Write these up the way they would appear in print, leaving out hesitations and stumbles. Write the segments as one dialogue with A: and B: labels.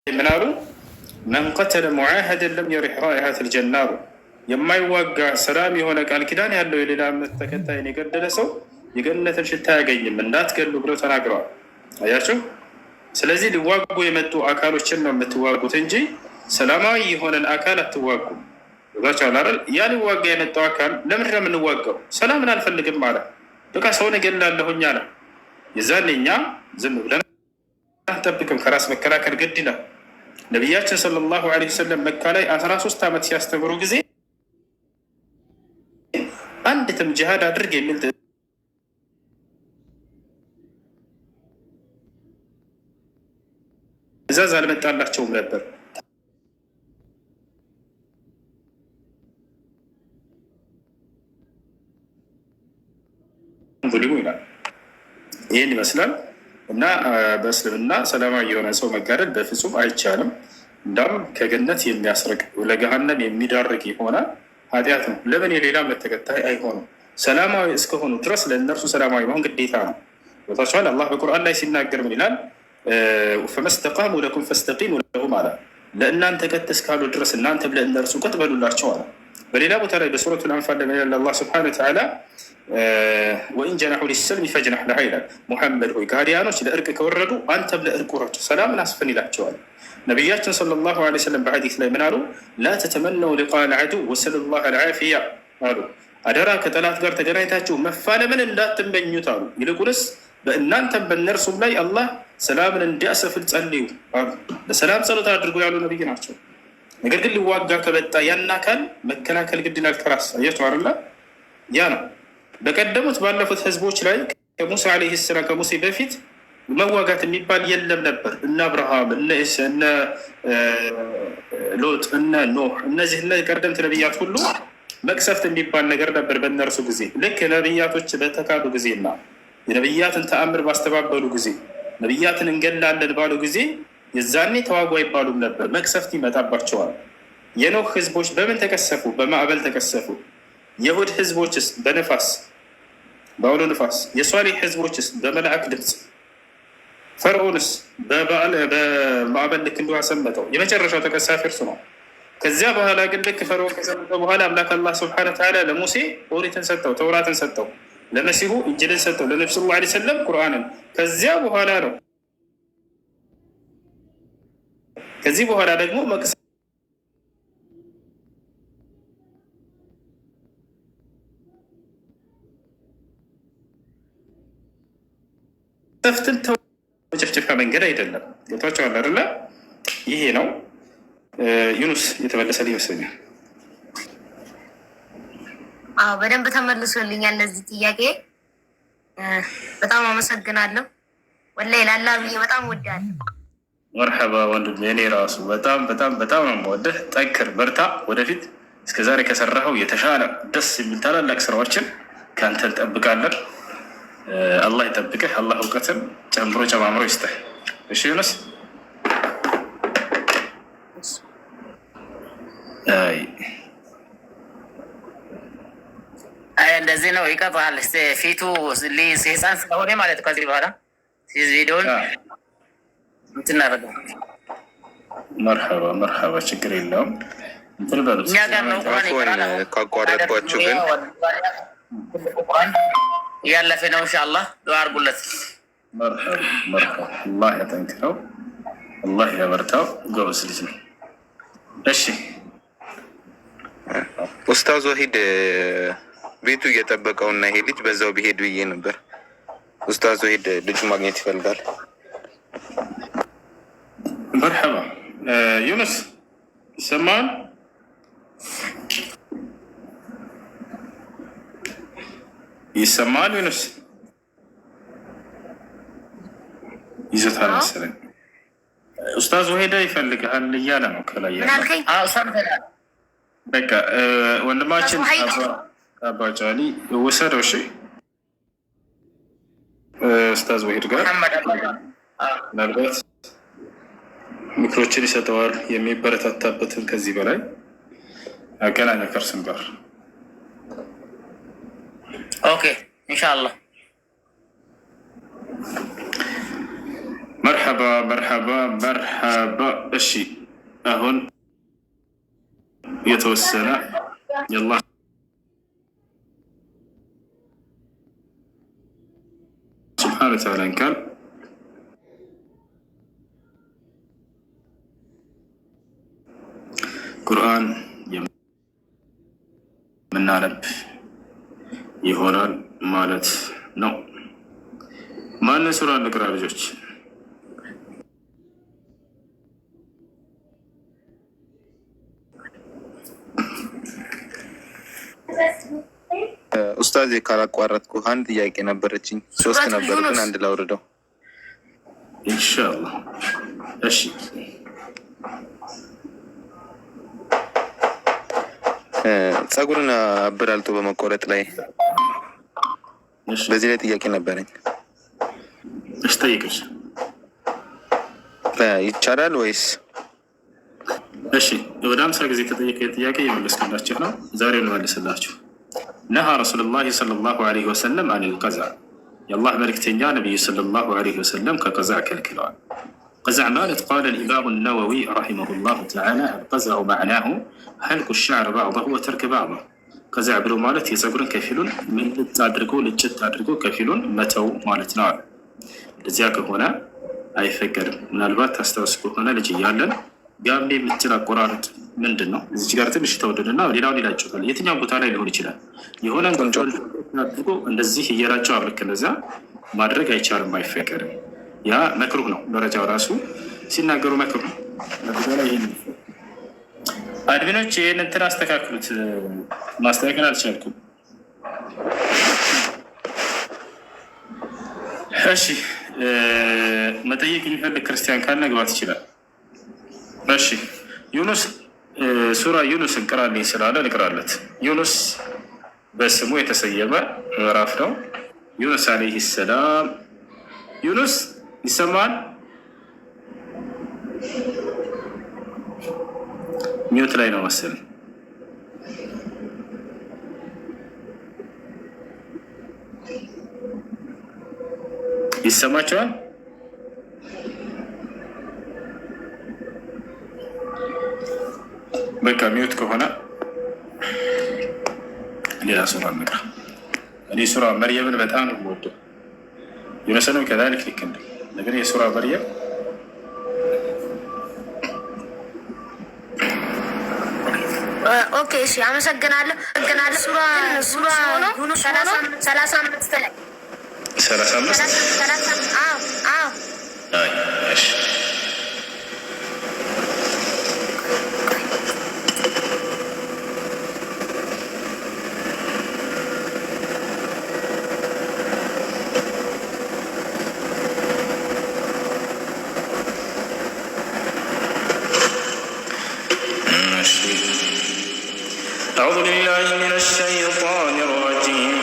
A: ምናሉ መን ቀተለ ሙዓሀደን ለም የሪሕ ራኢሐተል ጀና አሉ። የማይዋጋ ሰላም የሆነ ቃል ኪዳን ያለው የሌላ እምነት ተከታይን የገደለ ሰው የገነትን ሽታ አያገኝም እንዳትገሉ ብለው ተናግረዋል። አያችሁ። ስለዚህ ሊዋጉ የመጡ አካሎችን ነው የምትዋጉት እንጂ ሰላማዊ የሆነን አካል አትዋጉ። ዛቻው አይደል? ያ ሊዋጋ የመጣው አካል ለምንድን ነው የምንዋጋው? ሰላምን አልፈልግም አለ። በቃ ሰውን እገላለሁኝ አለ። የዛኔ እኛ ዝም ብለን አንጠብቅም። ከራስ መከላከል ግድ ይላል። ነቢያችን ሰለላሁ ዐለይሂ ወሰለም መካ ላይ 13 ዓመት ሲያስተምሩ ጊዜ አንዲትም ጂሃድ አድርግ የሚል ትእዛዝ አልመጣላቸውም ነበር። ዙሊሙ ይላል። ይህን ይመስላል እና በእስልምና ሰላማዊ የሆነ ሰው መጋደል በፍጹም አይቻልም። እንዳውም ከገነት የሚያስርቅ ለገሃነም የሚዳርግ የሆነ ኃጢአት ነው። ለምን የሌላ እምነት ተከታይ አይሆኑም? ሰላማዊ እስከሆኑ ድረስ ለእነርሱ ሰላማዊ መሆን ግዴታ ነው። ቦታቸዋል። አላህ በቁርአን ላይ ሲናገር ምን ይላል? ፈመስተቃሙ ለኩም ፈስተቂሙ ለሁም አለ። ለእናንተ ቀጥ እስካሉ ድረስ እናንተም ለእነርሱ ቀጥ በሉላቸው አለ። በሌላ ቦታ ላይ በሱረቱል አንፋል ላይ አላህ ሱብሓነሁ ወተዓላ ወኢን ጀናሑ ሊሰልሚ ፈጅነሕ ለሃ ይላል። ሙሐመድ ሆይ ከሃዲያኖች ለእርቅ ከወረዱ አንተም ለእርቅ ውረድ፣ ሰላምን አስፈን ይላቸዋል። ነቢያችን ሰለላሁ ዐለይሂ ወሰለም በሐዲስ ላይ ምን አሉ? ላ ተተመነው ሊቃአል ዐዱው ወሰሉላህ አልዓፊያ አሉ። አደራ ከጠላት ጋር ተገናኝታችሁ መፋለምን እንዳትመኙት አሉ። ይልቁንስ በእናንተም በእነርሱም ላይ አላህ ሰላምን እንዲያሰፍል ጸልዩ አሉ። ለሰላም ጸሎት አድርጎ ያሉ ነቢይ ናቸው። ነገር ግን ሊዋጋ ከመጣ ያን አካል መከላከል ግድ ይላል። ከራስ አያችሁ አይደለ? ያ ነው በቀደሙት ባለፉት ህዝቦች ላይ ከሙሳ ዓለይሂ ሰላም ከሙሴ በፊት መዋጋት የሚባል የለም ነበር። እነ አብርሃም፣ እነ ሎጥ፣ እነ ኖህ እነዚህ ቀደምት ነቢያት ሁሉ መቅሰፍት የሚባል ነገር ነበር በእነርሱ ጊዜ። ልክ ነቢያቶች በተካዱ ጊዜና የነቢያትን ተአምር ባስተባበሉ ጊዜ ነቢያትን እንገላለን ባሉ ጊዜ የዛኔ ተዋጉ አይባሉም ነበር። መቅሰፍት ይመጣባቸዋል። የኖህ ህዝቦች በምን ተቀሰፉ? በማዕበል ተቀሰፉ። የሁድ ህዝቦችስ በነፋስ በአውሎ ነፋስ። የሷሊህ ህዝቦችስ በመልአክ ድምፅ። ፈርዖንስ በማዕበል ልክ እንዲሁ አሰመጠው። የመጨረሻው ተቀሳፊ እርሱ ነው። ከዚያ በኋላ ግን ልክ ፈርዖን ከሰመጠው በኋላ አምላክ አላህ ሱብሓነሁ ወተዓላ ለሙሴ ኦሪትን ሰጠው፣ ተውራትን ሰጠው፣ ለመሲሁ እንጅልን ሰጠው፣ ለነቢ ሰለላሁ ዐለይሂ ወሰለም ቁርአንን። ከዚያ በኋላ ነው ከዚህ በኋላ ደግሞ መቅሰፍትን መጨፍጨፊያ መንገድ አይደለም። ገብቷቸዋል አይደለ? ይሄ ነው። ዩኑስ የተመለሰል ይመስለኛል።
B: አዎ በደንብ ተመልሶልኛል። ለዚህ ጥያቄ በጣም አመሰግናለሁ። ወላሂ ላላ ብዬ በጣም ወዳለሁ።
A: መርሐባ ወንድም፣ እኔ ራሱ በጣም በጣም በጣም ነው የምወደህ። ጠንክር፣ በርታ። ወደፊት እስከዛሬ ከሰራኸው የተሻለ ደስ የሚል ታላላቅ ስራዎችን ከአንተ እንጠብቃለን። አላህ ይጠብቅህ። አላህ እውቀትን ጨምሮ ጨማምሮ ይስጥህ። እሺ ዩኑስ።
C: እንደዚህ ነው ይቀጥላል። ፊቱ ህፃን ስለሆነ ማለት ከዚህ በኋላ ቪዲዮን እንትናረገው። መርሐባ
A: መርሐባ፣ ችግር የለውም። እንትን በሉት
C: እኛ ጋር ነው ቁርአን ይቀራል።
D: ካቋረጥኳችሁ ግን
C: እያለፈ ነው። ኢንሻአላህ ዱዓ አድርጉለት።
A: መርሐባ መርሐባ። አላህ ያጠንክረው፣ አላህ ያበርታው። ጎበዝ ልጅ ነው። እሺ
D: ኡስታዝ ወሂድ ቤቱ እየጠበቀውና ይሄ ልጅ በዛው ቢሄድ ብዬ ነበር። ኡስታዝ ወሂድ ልጁ ማግኘት ይፈልጋል።
A: መርሐባ ዩኑስ ይሰማል? ይሰማል? ዩኑስ ይዞታል መሰለኝ። ኡስታዝ ወሂድ ይፈልግሃል እያለ ነው ከላይ ያለ። በቃ ወንድማችን አባጫሊ ወሰደው። እሺ ኡስታዝ ወሂድ ጋር ምናልባት ምክሮችን ይሰጠዋል፣ የሚበረታታበትን ከዚህ በላይ አገናኝ ከእርሱም ጋር።
C: ኦኬ ኢንሻአላህ።
A: መርሐባ መርሐባ መርሐባ። እሺ አሁን የተወሰነ የአላህ ስብሓነ ወተዓላ ቃል ቁርአን የምናነብ ይሆናል ማለት ነው። ማንን ሱራ እንቅራ ልጆች?
D: ኡስታዝ ካላቋረጥኩ አንድ ጥያቄ ነበረችኝ። ሶስት ነበር ግን አንድ ላውርደው
A: ኢንሻአላህ። እሺ
D: ጸጉርን አበላልጦ በመቆረጥ ላይ በዚህ ላይ ጥያቄ ነበረኝ።
A: እሺ ጠይቅሽ።
D: ይቻላል ወይስ?
A: እሺ ወደ 50 ጊዜ የተጠየቀ ጥያቄ የመለስኩላችሁ ነው። ዛሬ እንመልስላችሁ። ነሃ ረሱሉላህ ሰለላሁ ዐለይሂ ወሰለም አኒል ቀዝዕ፣ የአላህ መልእክተኛ ነቢዩ ሰለላሁ ዐለይሂ ወሰለም ከቀዝዕ ከልክለዋል። ቀዝዕ ማለት ቃለ ልኢማሙ ነወዊ ረሒመሁላሁ ተዓላ አልቀዝዑ መዕናሁ ሐልቁ ሸዕር ባዕደሁ ወተርክ ባዕደሁ። ቀዝዕ ብሎ ማለት የፀጉርን ከፊሉን ምልጥ አድርጎ ልጭት አድርጎ ከፊሉን መተው ማለት ነው። እንደዚያ ከሆነ አይፈቀድም። ምናልባት ታስታውስ ከሆነ ልጅ እያለን ጋሜ የምትል አቆራረጥ ምንድን ነው? እዚህ ጋር ትንሽ ተወደድና ሌላውን ይላጭታል። የትኛው ቦታ ላይ ሊሆን ይችላል። የሆነ አድርጎ እንደዚህ እየራጨው አብልክ እንደዚያ ማድረግ አይቻልም፣ አይፈቀድም። ያ መክሩህ ነው። ደረጃው ራሱ ሲናገሩ መክሩህ ነው። አድሚኖች ይህን እንትን አስተካክሉት። ማስተካከል አልቻልኩም። እሺ መጠየቅ የሚፈልግ ክርስቲያን ካለ መግባት ይችላል። እሺ ዩኑስ ሱራ ዩኑስ እንቅራልኝ ስላለ ልቅራለት። ዩኑስ በስሙ የተሰየመ ምዕራፍ ነው። ዩኑስ አለይሂ ሰላም። ዩኑስ ይሰማል? ሚውት ላይ ነው መሰለኝ። ይሰማቸዋል? በቃ ሚውት ከሆነ ሌላ ሱራ እንቅራ። እኔ ሱራ መርየምን በጣም ነው የምወደው። ዩኑስንም ከዛልክ ልክ እንደ ነገር የሱራ መርየም
B: ኦኬ እሺ፣ አመሰግናለሁ። ሱራ ዩኑስ 35 ላይ
A: 35
B: አዎ
A: እሺ أعوذ بالله من الشيطان الرجيم.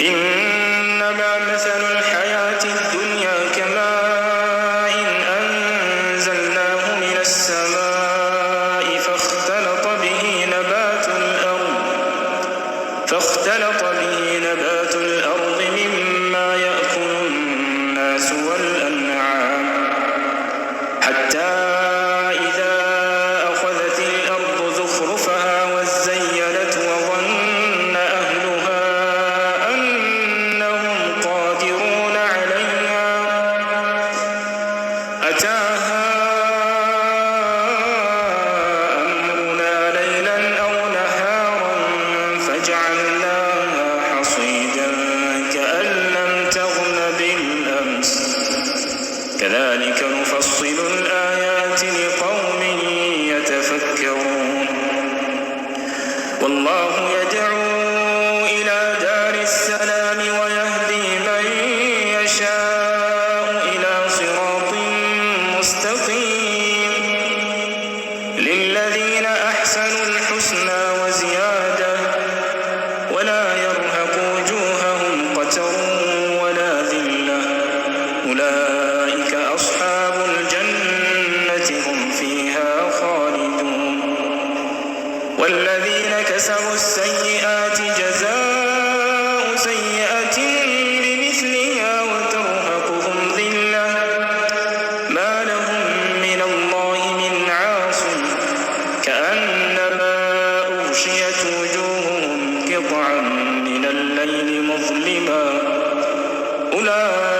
A: إنما مثل الحياة الدنيا كماء أنزلناه من السماء فاختلط به نبات الأرض مما يأكل الناس والأنعام حتى كذلك نفصل الآيات لقوم يتفكرون. والله يدعو إلى دار السلام ويهدي من يشاء إلى صراط مستقيم. للذين أحسنوا الحسنى وزيادة ولا يرهق وجوههم قتر ولا ذلة أولئك أصحاب الجنة هم فيها خالدون. والذين كسبوا السيئات جزاء سيئة بمثلها وترهقهم ذلة الليل مظلما أولئك